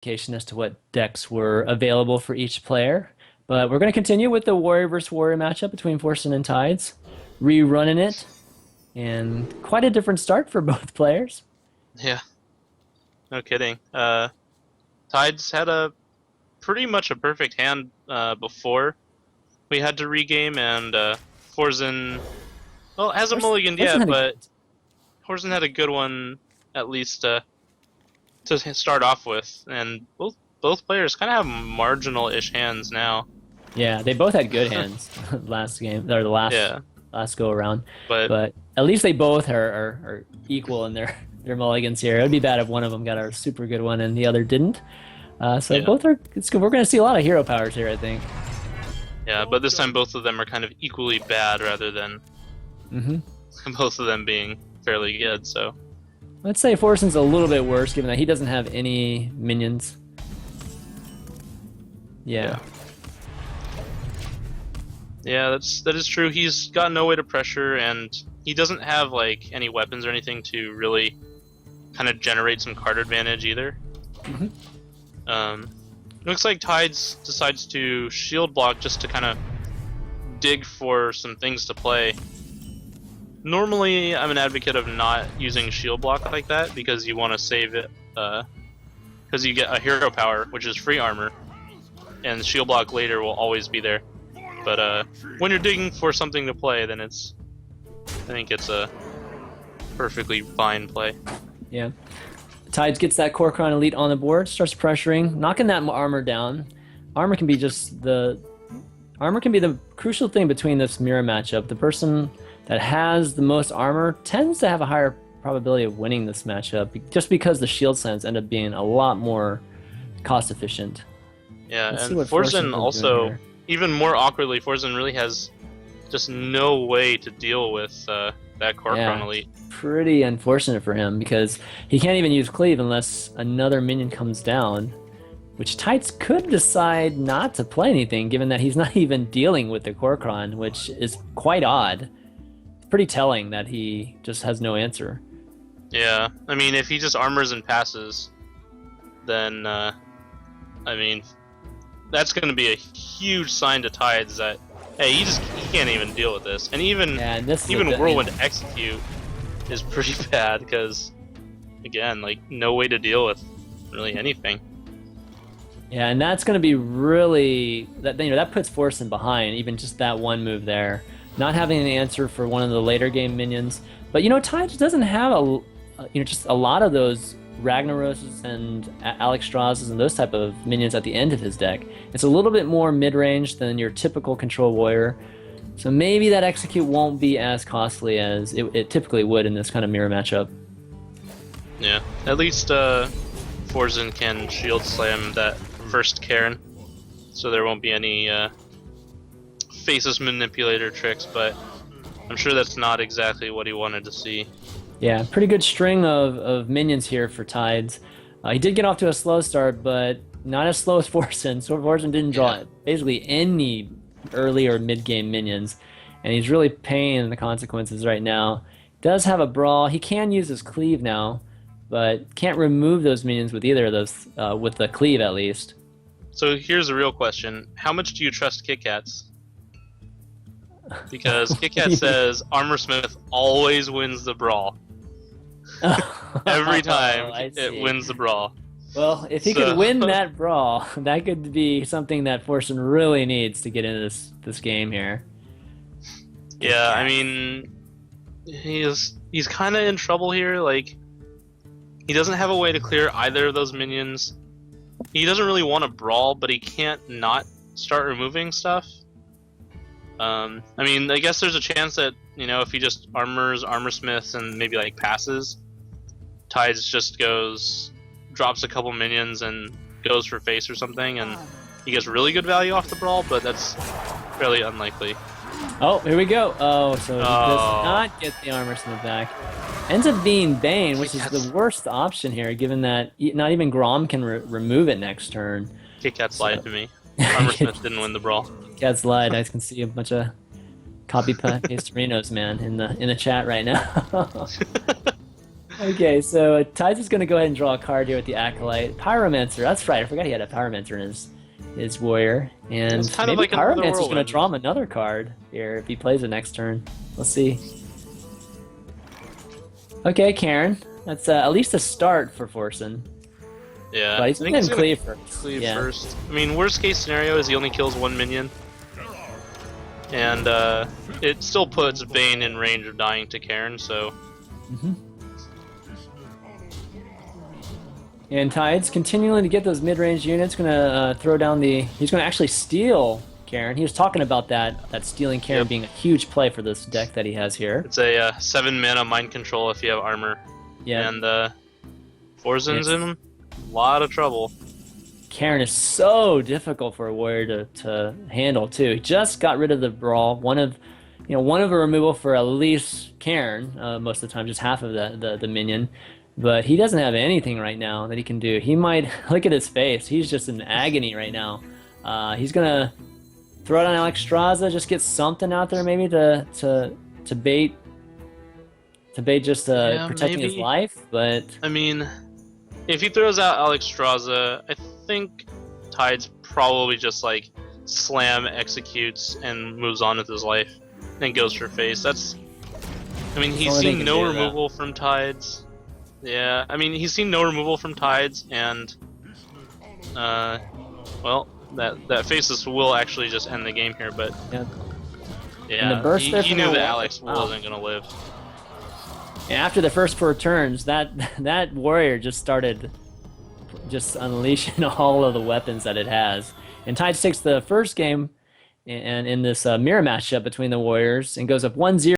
indication as to what decks were available for each player. But we're going to continue with the Warrior versus Warrior matchup between Forsen and Tides, rerunning it, and quite a different start for both players. Yeah, no kidding. Tides had a pretty much a perfect hand before we had to regame, and Forsen, well, hasn't mulliganed Forsen yet, had a but Forsen had a good one at least to start off with, and both players kind of have marginal-ish hands now. Yeah, they both had good hands last game or the Yeah, last go around, but but at least they both are equal in their mulligans here. It would be bad if one of them got a super good one and the other didn't. So yeah, both are. It's good. We're going to see a lot of hero powers here, I think. yeah, but this time both of them are kind of equally bad rather than hmm both of them being fairly good. So Let's say Forsen's a little bit worse, given that he doesn't have any minions. Yeah. yeah. Yeah, that is true. He's got no way to pressure, and he doesn't have like any weapons or anything to really kind of generate some card advantage either. hmm Um, looks like Tides decides to shield block just to kind of dig for some things to play. Normally, I'm an advocate of not using shield block like that because you want to save it, because you get a hero power, which is free armor, and shield block later will always be there. But when you're digging for something to play, then I think it's a perfectly fine play. Yeah. Tides gets that Kor'kron Elite on the board, starts pressuring, knocking that armor down. Armor can be the crucial thing between this mirror matchup. The person that has the most armor tends to have a higher probability of winning this matchup, just because the shield slams end up being a lot more cost efficient. Yeah, Let's see and what Forsen Forsen's doing also, here. even more awkwardly, Forsen really has just no way to deal with that Kor'kron Yeah. Elite. Pretty unfortunate for him because he can't even use cleave unless another minion comes down, which Tights could decide not to play anything given that he's not even dealing with the Kor'kron, which is quite odd. It's pretty telling that he just has no answer. Yeah, I mean, if he just armors and passes, then I mean, that's going to be a huge sign to Tides that hey, he can't even deal with this, and Yeah, and this is even Whirlwind Execute is pretty bad because again, like no way to deal with really anything. yeah, and that's going to be really that puts Forsen behind even just that one move there, not having an answer for one of the later game minions. But Tides doesn't have just a lot of those Ragnaroses and Alexstrasses and those type of minions at the end of his deck. It's a little bit more mid-range than your typical control warrior. So maybe that execute won't be as costly as it typically would in this kind of mirror matchup. Yeah, at least Forsen can shield slam that first Karen, so there won't be any faceless manipulator tricks, but I'm sure that's not exactly what he wanted to see. Yeah, pretty good string of minions here for Tides. He did get off to a slow start, but not as slow as Forsen. So Forsen didn't draw basically any early or mid-game minions, and he's really paying the consequences right now. Does have a brawl. He can use his cleave now, but can't remove those minions with either of those, with the cleave at least. So here's a real question: how much do you trust Kit Kats? Because Kit Kat says Armorsmith always wins the brawl. Every time it wins the brawl. Well, if he could win that brawl, that could be something that Forsen really needs to get into this game here. Yeah, I mean, he's kind of in trouble here. Like, he doesn't have a way to clear either of those minions. He doesn't really want to brawl, but he can't not start removing stuff. I mean, I guess there's a chance that if he just Armorsmiths and maybe like passes, Tides just drops a couple minions and goes for face or something, and he gets really good value off the brawl, but that's fairly unlikely. Oh, here we go. Oh, so he does not get the Armorsmith back. Ends up being Bane, which is the worst option here, given that not even Grom can remove it next turn. Kit Kat's lied to me. Armorsmith didn't win the brawl. Cat's lied. I can see a bunch of copy paste Renos man in the chat right now. Okay, so Tides is going to go ahead and draw a card here with the Acolyte. Pyromancer, that's right. I forgot he had a Pyromancer in his warrior. It's And kind of maybe like another Pyromancer's going to whirlwind. draw him another card here if he plays it next turn. Let's see. Okay, Karen. That's at least a start for Forsen. Yeah, But I he's think going he's to gonna cleave first. cleave Yeah. first. I mean, worst case scenario is he only kills one minion, and it still puts Bane in range of dying to Cairn. So Mhm. And Tides continuing to get those mid-range units. Going to throw down the. He's going to actually steal Karen. He was talking about that stealing Karen Yep. being a huge play for this deck that he has here. it's a 7 mana mind control if you have armor, Yeah. and Forsen's Yes. in a lot of trouble. Karen is so difficult for a warrior to handle too. He just got rid of the brawl. One of a removal for at least Karen. Most of the time, just half of the minion. But he doesn't have anything right now that he can do. He might look at his face. He's just in agony right now. He's gonna throw down Alexstrasza, just get something out there maybe to bait just Yeah, protecting his maybe. life. But I mean, if he throws out Alexstrasza, I think Tide's probably just like slam executes and moves on with his life and goes for face. I mean, That's he's the only thing seen he no can do, removal from Tides. Yeah, I mean, he's seen no removal from Tides, and well, that faceless will actually just end the game here. But yeah. yeah, the burst there he from knew the that wall- Alex wow. wasn't gonna live. And after the first 4 turns, that warrior just started just unleashing all of the weapons that it has. And Tides takes the first game and in this mirror matchup between the warriors and goes up 1-0.